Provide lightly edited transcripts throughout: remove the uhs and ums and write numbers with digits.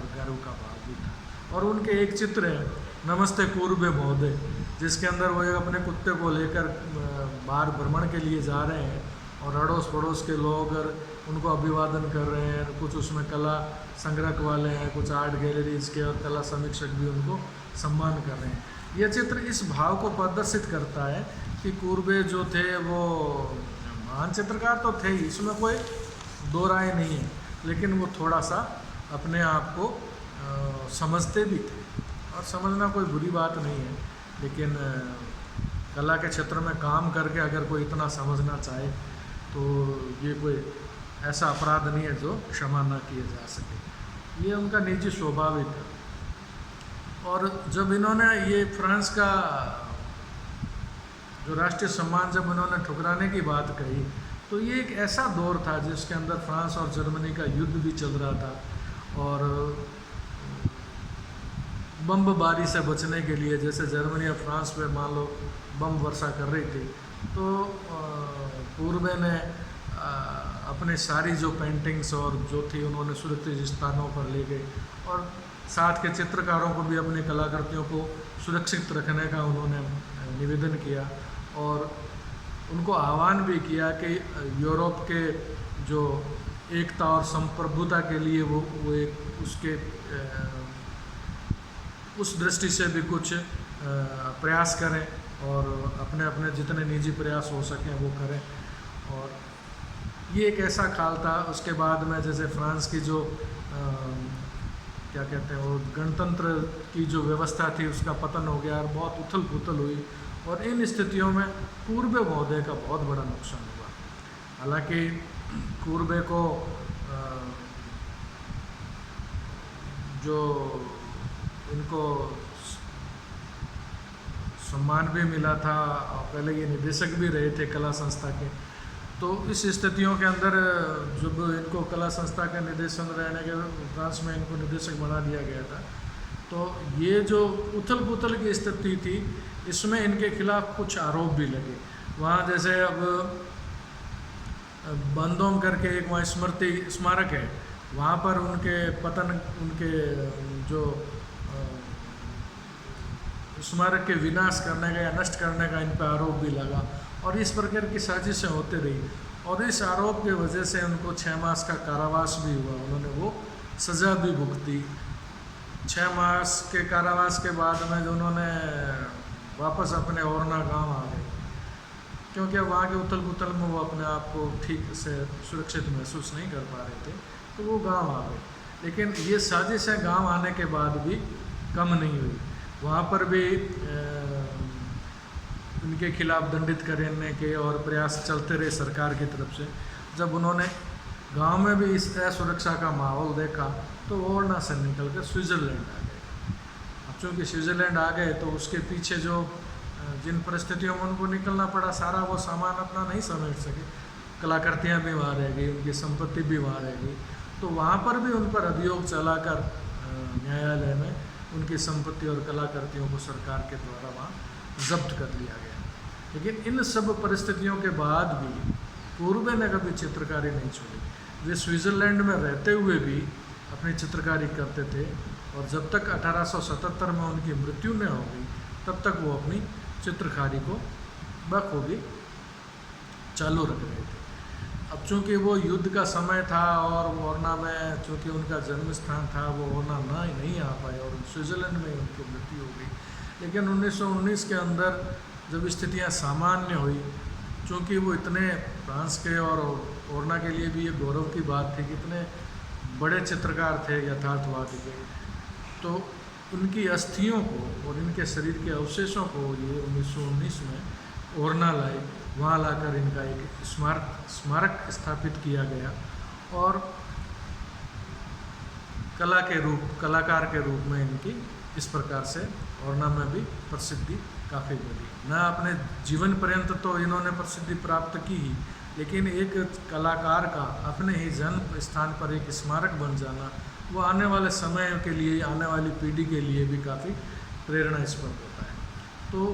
और गर्व का भाव भी था। और उनके एक चित्र है नमस्ते कूर्बे महोदय, जिसके अंदर वो एक अपने कुत्ते को लेकर बाहर भ्रमण के लिए जा रहे हैं और अड़ोस पड़ोस के लोग उनको अभिवादन कर रहे हैं। कुछ उसमें कला संग्रह वाले हैं, कुछ आर्ट गैलरीज के और कला समीक्षक भी उनको सम्मान कर रहे हैं। यह चित्र इस भाव को प्रदर्शित करता है कि कूर्बे जो थे वो महान चित्रकार तो थे ही, इसमें कोई दो राय नहीं है, लेकिन वो थोड़ा सा अपने आप को समझते भी थे। और समझना कोई बुरी बात नहीं है, लेकिन कला के क्षेत्र में काम करके अगर कोई इतना समझना चाहे तो ये कोई ऐसा अपराध नहीं है जो क्षमा न किया जा सके। ये उनका निजी स्वभाव ही था। और जब इन्होंने ये फ्रांस का जो राष्ट्रीय सम्मान जब इन्होंने ठुकराने की बात कही, तो ये एक ऐसा दौर था जिसके अंदर फ्रांस और जर्मनी का युद्ध भी चल रहा था। और बमबारी से बचने के लिए, जैसे जर्मनी और फ्रांस पे मान लो बम वर्षा कर रही थी, तो पूर्वे ने अपने सारी जो पेंटिंग्स और जो थी उन्होंने सुरक्षित स्थानों पर ले गए और साथ के चित्रकारों को भी अपनी कलाकृतियों को सुरक्षित रखने का उन्होंने निवेदन किया। और उनको आह्वान भी किया कि यूरोप के जो एकता और संप्रभुता के लिए वो एक उसके उस दृष्टि से भी कुछ प्रयास करें और अपने अपने जितने निजी प्रयास हो सकें वो करें। और ये एक ऐसा काल था। उसके बाद में जैसे फ्रांस की जो क्या कहते हैं वो गणतंत्र की जो व्यवस्था थी उसका पतन हो गया और बहुत उथल पुथल हुई। और इन स्थितियों में कूर्बे महोदय का बहुत बड़ा नुकसान हुआ। हालांकि कूर्बे को जो इनको सम्मान भी मिला था और पहले ये निदेशक भी रहे थे कला संस्था के, तो इस स्थितियों के अंदर जब इनको कला संस्था के निदेशन रहने के फ्रांस में इनको निदेशक बना दिया गया था, तो ये जो उथल पुथल की स्थिति थी इसमें इनके खिलाफ कुछ आरोप भी लगे। वहाँ जैसे अब बंदोम करके एक वहाँ स्मृति स्मारक है, वहाँ पर उनके पतन उनके जो स्मारक के विनाश करने का या नष्ट करने का इन पर आरोप भी लगा। और इस प्रकार की साजिशें होती रही और इस आरोप की वजह से उनको 6 मास का कारावास भी हुआ। उन्होंने वो सज़ा भी भुगती। 6 मास के कारावास के बाद में जो उन्होंने वापस अपने ओरना गांव आ गए, क्योंकि अब वहाँ के उथल पुथल में वो अपने आप को ठीक से सुरक्षित महसूस नहीं कर पा रहे थे, तो वो गांव आ गए। लेकिन ये साजिशें गांव आने के बाद भी कम नहीं हुई। वहाँ पर भी उनके खिलाफ दंडित करने के और प्रयास चलते रहे सरकार की तरफ से। जब उन्होंने गांव में भी इस असुरक्षा का माहौल देखा तो ओरना से निकल कर स्विट्ज़रलैंड आ गए। अब चूँकि स्विट्ज़रलैंड आ गए तो उसके पीछे जो जिन परिस्थितियों में उनको निकलना पड़ा, सारा वो सामान अपना नहीं समेट सके। कलाकृतियाँ भी वहाँ रह गई, उनकी संपत्ति भी वहाँ रह गई। तो वहाँ पर भी उन पर अभियोग चलाकर न्यायालय में उनकी संपत्ति और कलाकृतियों को सरकार के द्वारा वहाँ जब्त कर लिया गया। लेकिन इन सब परिस्थितियों के बाद भी कूर्बे ने कभी चित्रकारी नहीं छोड़ी। वे स्विट्ज़रलैंड में रहते हुए भी अपनी चित्रकारी करते थे और जब तक 1877 में उनकी मृत्यु न हो गई तब तक वो अपनी चित्रकारी को बखूबी चालू रख रहे थे। अब चूँकि वो युद्ध का समय था और ओरना में चूँकि उनका जन्म स्थान था, वो ओरना नहीं आ पाए और स्विट्ज़रलैंड में उनकी मृत्यु हो गई। लेकिन 1919 के अंदर जब स्थितियाँ सामान्य हुई, चूँकि वो इतने फ्रांस के और ओरना के लिए भी ये गौरव की बात थी कि इतने बड़े चित्रकार थे यथार्थवादी के, तो उनकी अस्थियों को और इनके शरीर के अवशेषों को ये 1919 में ओरना लाए। वहाँ लाकर इनका एक स्मारक स्थापित किया गया और कलाकार के रूप में इनकी इस प्रकार से ओरना में भी प्रसिद्धि काफ़ी बढ़ी। न अपने जीवन पर्यंत तो इन्होंने प्रसिद्धि प्राप्त की ही, लेकिन एक कलाकार का अपने ही जन्म स्थान पर एक स्मारक बन जाना, वो आने वाले समय के लिए, आने वाली पीढ़ी के लिए भी काफ़ी प्रेरणास्पद होता है। तो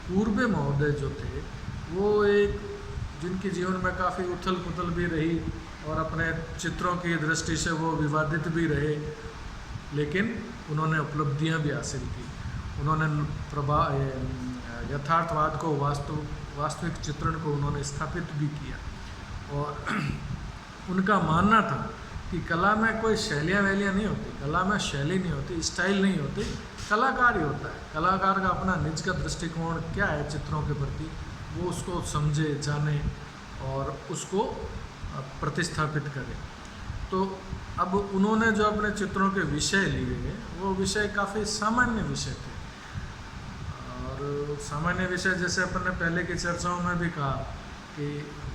कूर्बे महोदय जो थे वो एक जिनके जीवन में काफ़ी उथल पुथल भी रही और अपने चित्रों की दृष्टि से वो विवादित भी रहे, लेकिन उन्होंने उपलब्धियां भी हासिल की। उन्होंने यथार्थवाद को वास्तविक चित्रण को उन्होंने स्थापित भी किया। और उनका मानना था कि कला में कोई शैलियाँ वैलियाँ नहीं होती, कला में शैली नहीं होती, स्टाइल नहीं होती, कलाकार ही होता है। कलाकार का अपना निज का दृष्टिकोण क्या है चित्रों के प्रति, वो उसको समझे, जाने और उसको प्रतिस्थापित करे। तो अब उन्होंने जो अपने चित्रों के विषय लिए, वो विषय काफ़ी सामान्य विषय थे। और सामान्य विषय जैसे अपन ने पहले की चर्चाओं में भी कहा कि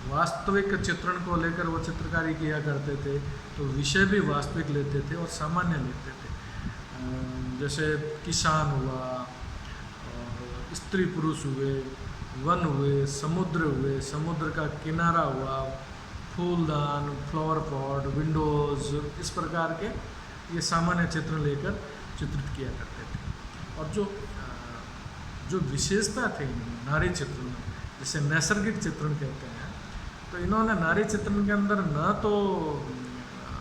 वास्तविक चित्रण को लेकर वो चित्रकारी किया करते थे, तो विषय भी वास्तविक लेते थे और सामान्य लेते थे। जैसे किसान हुआ, और स्त्री पुरुष हुए, वन हुए, समुद्र का किनारा हुआ, फूलदान, फ्लावर पॉट, विंडोज़, इस प्रकार के ये सामान्य चित्र लेकर चित्रित किया करते थे। और जो विशेषता थी नारी चित्र में, जिसे नैसर्गिक चित्रण कहते हैं, तो इन्होंने नारी चित्रण के अंदर न तो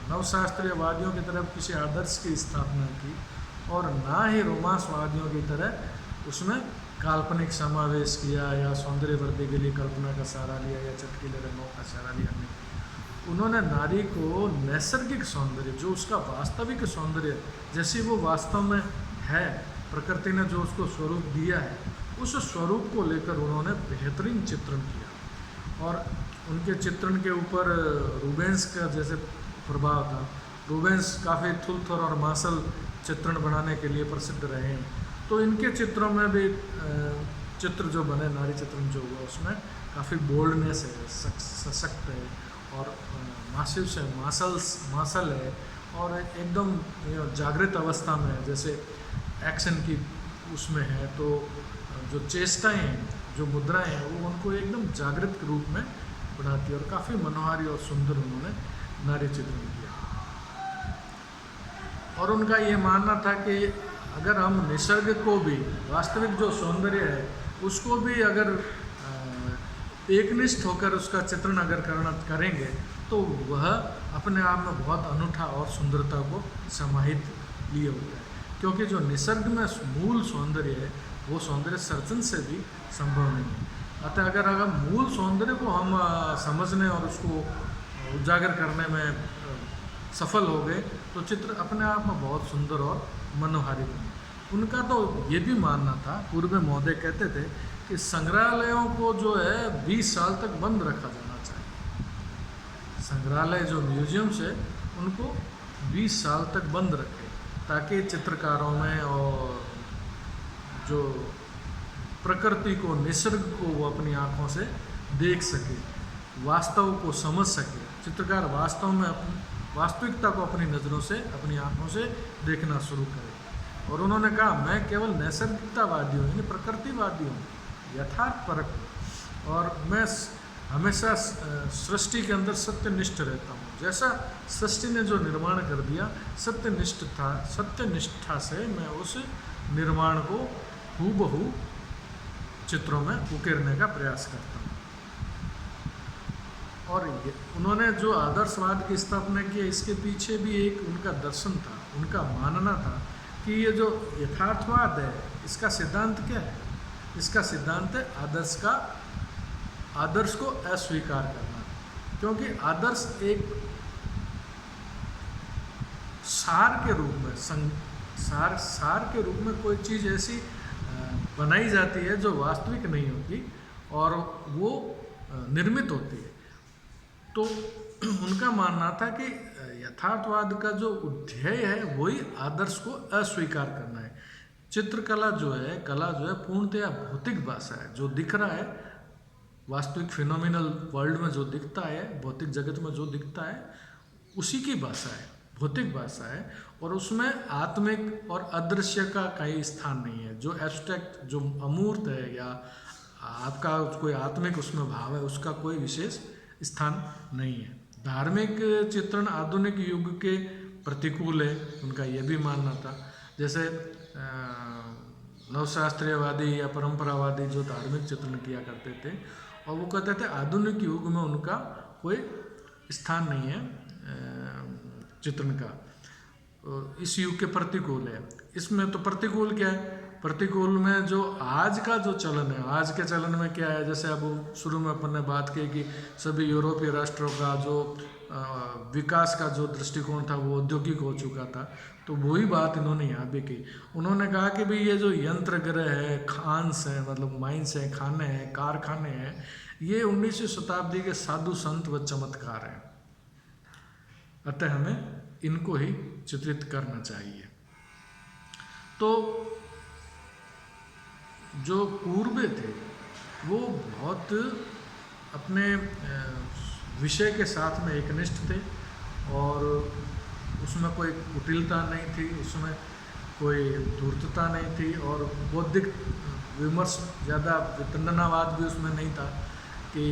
नवशास्त्रीयवादियों की तरफ किसी आदर्श की स्थापना की और ना ही रोमांसवादियों की तरह उसमें काल्पनिक समावेश किया या सौंदर्य वृद्धि के लिए कल्पना का सहारा लिया या चटकीले रंगों का सहारा लिया। नहीं, उन्होंने नारी को नैसर्गिक सौंदर्य, जो उसका वास्तविक सौंदर्य जैसी वो वास्तव में है, प्रकृति ने जो उसको स्वरूप दिया है, उस स्वरूप को लेकर उन्होंने बेहतरीन चित्रण किया। और उनके चित्रण के ऊपर रूबेंस का जैसे प्रभाव था। रूबेंस काफ़ी थुलथुल और मासल चित्रण बनाने के लिए प्रसिद्ध रहे हैं। तो इनके चित्रों में भी चित्र जो बने, नारी चित्रण जो हुआ, उसमें काफ़ी बोल्डनेस है, सशक्त है और मासिव से मासल है और एकदम जागृत अवस्था में है, जैसे एक्शन की उसमें है। तो जो चेष्टाएँ हैं, जो मुद्राएं हैं, वो उनको एकदम जागृत रूप में बनाती है और काफ़ी मनोहारी और सुंदर उन्होंने नारी चित्रण किया। और उनका ये मानना था कि अगर हम निसर्ग को भी, वास्तविक जो सौंदर्य है उसको भी अगर एकनिष्ठ होकर उसका चित्रण अगर करेंगे तो वह अपने आप में बहुत अनूठा और सुंदरता को समाहित लिए होता है। क्योंकि जो निसर्ग में मूल सौंदर्य है, वो सौंदर्य सर्जन से भी संभव नहीं है। अतः अगर मूल सौंदर्य को हम समझने और उसको उजागर करने में सफल हो गए तो चित्र अपने आप में बहुत सुंदर और मनोहारी बने। उनका तो ये भी मानना था, पूर्व में महोदय कहते थे कि संग्रहालयों को जो है 20 साल तक बंद रखा जाना चाहिए। संग्रहालय जो म्यूजियम्स है उनको 20 साल तक बंद रखें, ताकि चित्रकारों में और जो प्रकृति को, निसर्ग को वो अपनी आँखों से देख सके, वास्तव को समझ सके। चित्रकार वास्तव में अपनी वास्तविकता को अपनी नज़रों से, अपनी आँखों से देखना शुरू करे। और उन्होंने कहा, मैं केवल नैसर्गिकतावादी हूँ, यानी प्रकृतिवादी हूँ, यथार्थपरक हूँ, और मैं हमेशा सृष्टि के अंदर सत्यनिष्ठ रहता हूँ। जैसा सृष्टि ने जो निर्माण कर दिया, सत्यनिष्ठा से मैं उस निर्माण को हूबहू चित्रों में उकेरने का प्रयास करता हूँ। और उन्होंने जो आदर्शवाद की स्थापना की, इसके पीछे भी एक उनका दर्शन था, उनका मानना था कि ये जो यथार्थवाद है, इसका सिद्धांत क्या है? इसका सिद्धांत है आदर्श को अस्वीकार करना। क्योंकि आदर्श एक सार के रूप में, सार के रूप में कोई चीज़ ऐसी बनाई जाती है जो वास्तविक नहीं होती और वो निर्मित होती है। तो उनका मानना था कि यथार्थवाद का जो ध्येय है वही आदर्श को अस्वीकार करना है। चित्रकला जो है, कला जो है, पूर्णतया भौतिक भाषा है। जो दिख रहा है वास्तविक फिनोमिनल वर्ल्ड में जो दिखता है, भौतिक जगत में जो दिखता है, उसी की भाषा है, भौतिक भाषा है। और उसमें आत्मिक और अदृश्य का कहीं स्थान नहीं है। जो एब्स्ट्रैक्ट, जो अमूर्त है या आपका कोई आत्मिक उसमें भाव है, उसका कोई विशेष स्थान नहीं है। धार्मिक चित्रण आधुनिक युग के प्रतिकूल है, उनका यह भी मानना था। जैसे नवशास्त्रीयवादी या परंपरावादी जो धार्मिक चित्रण किया करते थे, और वो कहते थे आधुनिक युग में उनका कोई स्थान नहीं है चित्रण का, इस युग के प्रतिकूल है। इसमें तो प्रतिकूल क्या है, प्रतिकूल में जो आज का जो चलन है, आज के चलन में क्या है, जैसे अब शुरू में अपन ने बात की कि सभी यूरोपीय राष्ट्रों का जो विकास का जो दृष्टिकोण था वो औद्योगिक हो चुका था, तो वही बात इन्होंने यहाँ भी की। उन्होंने कहा कि भाई ये जो यंत्र ग्रह है, खान्स है, मतलब माइंस है, खाने हैं, कारखाने हैं, ये 19वीं शताब्दी के साधु संत व चमत्कार हैं, अतः हमें इनको ही चित्रित करना चाहिए। तो जो पूर्वे थे वो बहुत अपने विषय के साथ में एकनिष्ठ थे और उसमें कोई कुटिलता नहीं थी, उसमें कोई धूर्तता नहीं थी और बौद्धिक विमर्श ज़्यादा वितंडनावाद भी उसमें नहीं था कि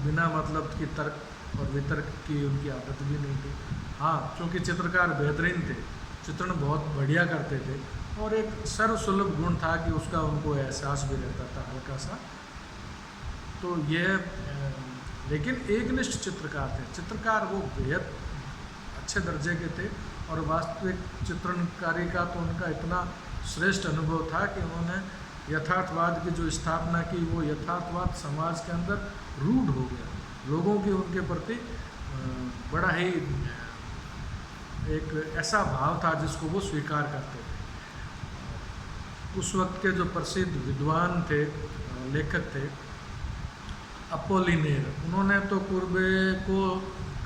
बिना मतलब की तर्क और वितर्क की उनकी आदत भी नहीं थी। हाँ, क्योंकि चित्रकार बेहतरीन थे, चित्रण बहुत बढ़िया करते थे और एक सर्वसुलभ गुण था कि उसका उनको एहसास भी रहता था हल्का सा। तो ये लेकिन एकनिष्ठ चित्रकार थे, चित्रकार वो बेहद अच्छे दर्जे के थे और वास्तविक चित्रणकारी का तो उनका इतना श्रेष्ठ अनुभव था कि उन्होंने यथार्थवाद की जो स्थापना की, वो यथार्थवाद समाज के अंदर रूढ़ हो गया, लोगों की उनके प्रति बड़ा ही एक ऐसा भाव था जिसको वो स्वीकार करते थे। उस वक्त के जो प्रसिद्ध विद्वान थे, लेखक थे अपोलिनेर, उन्होंने तो पूर्वे को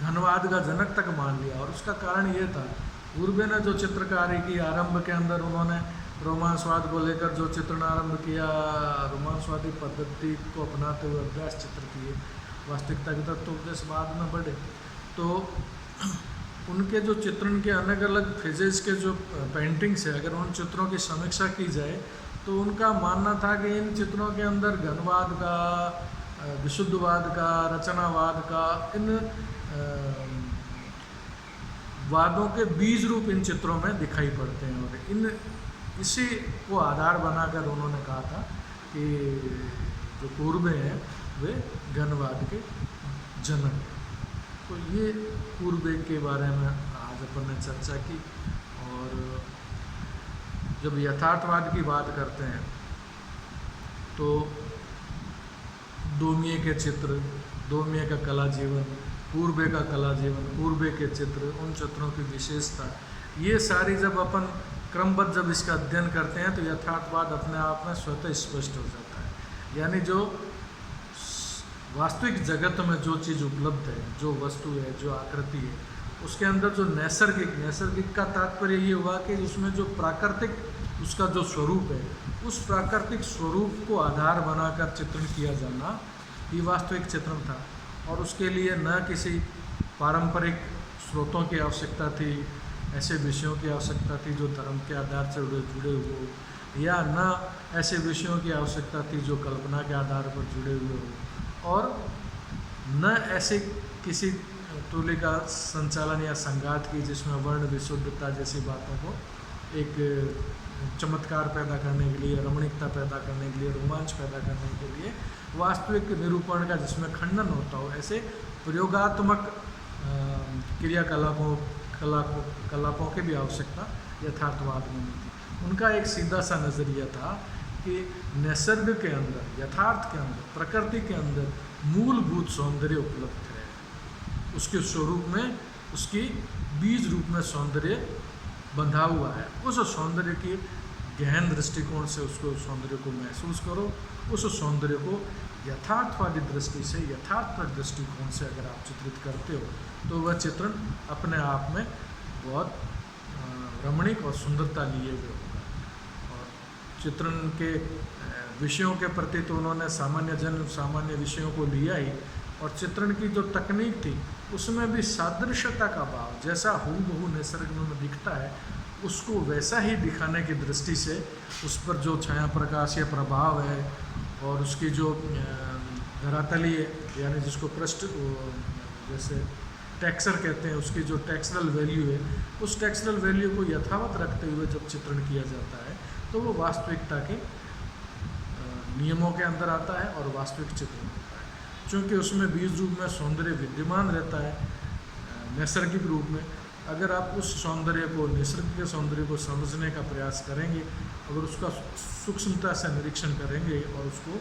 घनवाद का जनक तक मान लिया और उसका कारण ये था, पूर्वे ने जो चित्रकारी की आरंभ के अंदर उन्होंने रोमांसवाद को लेकर जो चित्रण आरंभ किया, रोमांसवादी पद्धति को अपनाते हुए अभ्यास चित्र किए, वास्तविकता के तत्व उपदेश बाद में बढ़े। तो उनके जो चित्रण के अलग अलग फेजेस के जो पेंटिंग्स है, अगर उन चित्रों की समीक्षा की जाए तो उनका मानना था कि इन चित्रों के अंदर घनवाद का, विशुद्धवाद का, रचनावाद का, इन वादों के बीज रूप इन चित्रों में दिखाई पड़ते हैं और इसी को आधार बनाकर उन्होंने कहा था कि जो पूर्वे हैं वे घनवाद के जनक हैं। तो ये पूर्वे के बारे में आज अपन ने चर्चा की। और जब यथार्थवाद की बात करते हैं तो डोमिये के चित्र, डोमिये का कला जीवन, पूर्वे का कला जीवन, पूर्वे के चित्र, उन चित्रों की विशेषता, ये सारी जब अपन क्रमबद्ध जब इसका अध्ययन करते हैं तो यथार्थवाद अपने आप में स्वतः स्पष्ट हो जाता है। यानी जो वास्तविक जगत में जो चीज़ उपलब्ध है, जो वस्तु है, जो आकृति है, उसके अंदर जो नैसर्गिक का तात्पर्य ये हुआ कि उसमें जो प्राकृतिक उसका जो स्वरूप है, उस प्राकृतिक स्वरूप को आधार बनाकर चित्रण किया जाना ये वास्तविक चित्रण था। और उसके लिए न किसी पारंपरिक स्रोतों की आवश्यकता थी, ऐसे विषयों की आवश्यकता थी जो धर्म के आधार से जुड़े हुए हो, या न ऐसे विषयों की आवश्यकता थी जो कल्पना के आधार पर जुड़े हुए हो, और न ऐसे किसी तुल्य का संचालन या संघात की जिसमें वर्ण विशुद्धता जैसी बातों को एक चमत्कार पैदा करने के लिए, रमणीकता पैदा करने के लिए, रोमांच पैदा करने के लिए, वास्तविक निरूपण का जिसमें खंडन होता हो, ऐसे प्रयोगात्मक कलापों की भी आवश्यकता यथार्थवाद में नहीं थी। उनका एक सीधा सा नज़रिया था कि निसर्ग के अंदर, यथार्थ के अंदर, प्रकृति के अंदर मूलभूत सौंदर्य उपलब्ध है, उसके स्वरूप में, उसकी बीज रूप में सौंदर्य बंधा हुआ है। उस सौंदर्य की गहन दृष्टिकोण से उसको सौंदर्य को महसूस करो, उस सौंदर्य को यथार्थवादी दृष्टि से, यथार्थवादी दृष्टिकोण से अगर आप चित्रित करते हो तो वह चित्रण अपने आप में बहुत रमणीक और सुंदरता लिए हुए होगा। और चित्रण के विषयों के प्रति तो उन्होंने सामान्य विषयों को लिया ही, और चित्रण की जो तकनीक थी उसमें भी सादृश्यता का भाव, जैसा हूबहू निसर्ग में दिखता है उसको वैसा ही दिखाने की दृष्टि से उस पर जो छाया प्रकाश या प्रभाव है और उसकी जो धरातलीय यानी जिसको पृष्ठ जैसे टेक्सचर कहते हैं, उसकी जो टेक्सचरल वैल्यू है, उस टेक्सचरल वैल्यू को यथावत रखते हुए जब चित्रण किया जाता है तो वो वास्तविकता के नियमों के अंदर आता है और वास्तविक चित्रण होता है। चूँकि उसमें बीज रूप में सौंदर्य विद्यमान रहता है नैसर्गिक रूप में। अगर आप उस सौंदर्य को, निसर्ग के सौंदर्य को समझने का प्रयास करेंगे, अगर उसका सूक्ष्मता से निरीक्षण करेंगे और उसको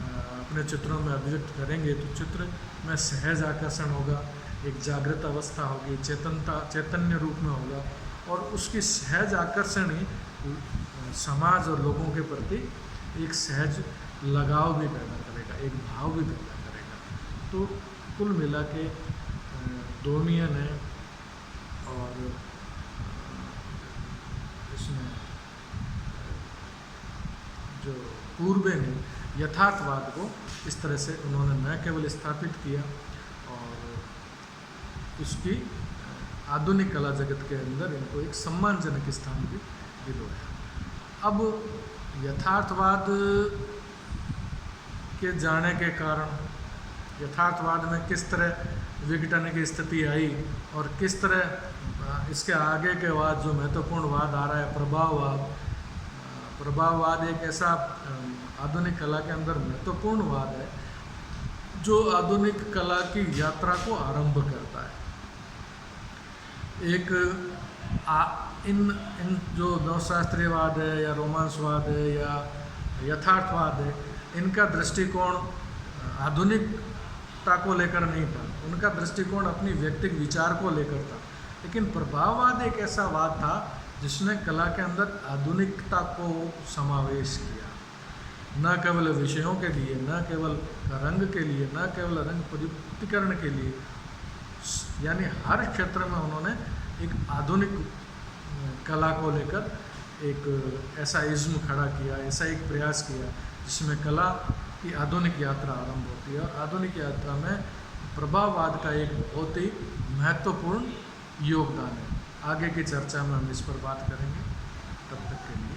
अपने चित्रों में अभिव्यक्त करेंगे, तो चित्र में सहज आकर्षण होगा, एक जागृत अवस्था होगी, चैतन्य रूप में होगा, और उसकी सहज आकर्षण ही समाज और लोगों के प्रति एक सहज लगाव भी पैदा करेगा, एक भाव भी पैदा करेगा। तो कुल मिला के डोमियन है और इसमें जो पूर्वे ने यथार्थवाद को इस तरह से उन्होंने न केवल स्थापित किया और उसकी आधुनिक कला जगत के अंदर इनको एक सम्मानजनक स्थान भी दिलवाया। अब यथार्थवाद के जाने के कारण यथार्थवाद में किस तरह विघटन की स्थिति आई और किस तरह इसके आगे के वाद जो महत्वपूर्ण वाद आ रहा है प्रभाववाद। प्रभाववाद एक ऐसा आधुनिक कला के अंदर महत्वपूर्ण वाद है जो आधुनिक कला की यात्रा को आरंभ करता है। एक इन जो नवशास्त्रीयवाद है या रोमांसवाद है या यथार्थवाद है, इनका दृष्टिकोण आधुनिकता को लेकर नहीं था, उनका दृष्टिकोण अपनी व्यक्तिगत विचार को लेकर था। लेकिन प्रभाववाद एक ऐसा वाद था जिसने कला के अंदर आधुनिकता को समावेश किया, न केवल विषयों के लिए, न केवल रंग के लिए, न केवल रंग प्रयुक्तिकरण के लिए, यानी हर क्षेत्र में उन्होंने एक आधुनिक कला को लेकर एक ऐसा इज्म खड़ा किया, ऐसा एक प्रयास किया जिसमें कला की आधुनिक यात्रा आरंभ होती है। और आधुनिक यात्रा में प्रभाववाद का एक बहुत ही महत्वपूर्ण योगदान है। आगे की चर्चा में हम इस पर बात करेंगे। तब तक के लिए